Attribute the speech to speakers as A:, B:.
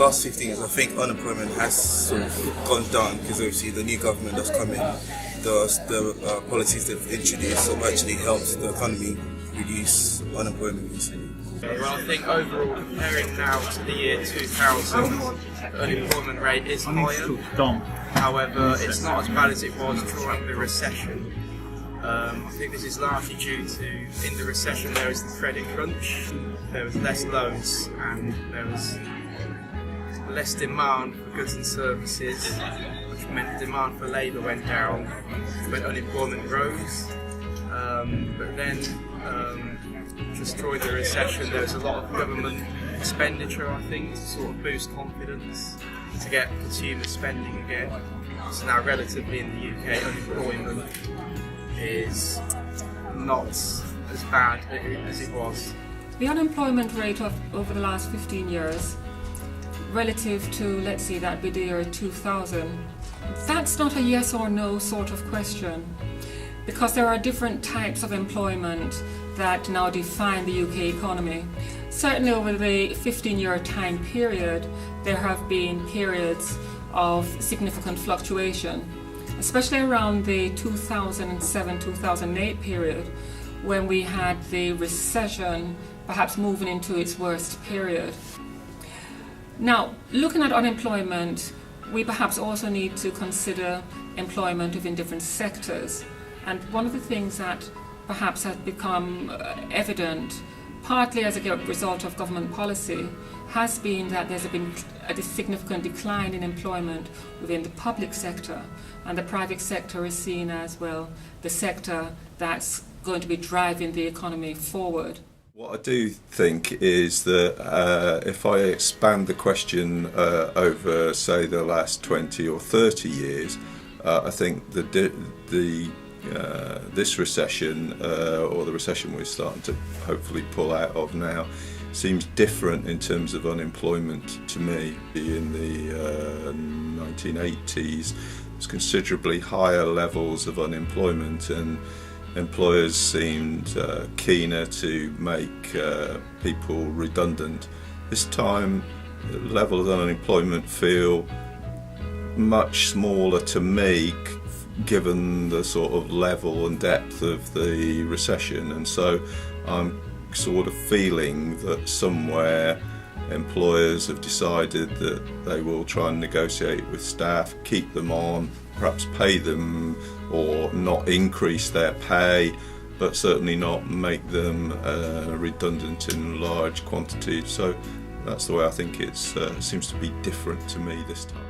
A: last 15 years, I think unemployment has sort of gone down because obviously the new government that's come in, the policies they've introduced have actually helped the economy reduce unemployment recently.
B: Well, I think overall, comparing now to the year 2000, the unemployment rate is higher. However, it's not as bad as it was during the recession. I think this is largely due to, in the recession, there was the credit crunch, there was less loans, and there was less demand for goods and services, which meant demand for labour went down, when unemployment rose. But then, just during the recession, there was a lot of government expenditure, I think, to sort of boost confidence, to get consumer spending again. So now, relatively in the UK, unemployment is not as bad as it was.
C: The unemployment rate over the last 15 years, relative to, let's say, that be the year 2000, that's not a yes or no sort of question, because there are different types of employment that now define the UK economy. Certainly over the 15-year time period, there have been periods of significant fluctuation, especially around the 2007-2008 period, when we had the recession perhaps moving into its worst period. Now, looking at unemployment, we perhaps also need to consider employment within different sectors. And one of the things that perhaps has become evident, partly as a result of government policy, has been that there's been a significant decline in employment within the public sector, and the private sector is seen as, well, the sector that's going to be driving the economy forward.
D: What I do think is that if I expand the question over, say, the last 20 or 30 years, I think this recession, or the recession we're starting to hopefully pull out of now, seems different in terms of unemployment to me. In the 1980s, there's considerably higher levels of unemployment, and employers seemed keener to make people redundant. This time, the level of unemployment feel much smaller to me, given the sort of level and depth of the recession, and so I'm sort of feeling that somewhere employers have decided that they will try and negotiate with staff, keep them on, perhaps pay them or not increase their pay, but certainly not make them redundant in large quantities. So that's the way I think it seems to be different to me this time.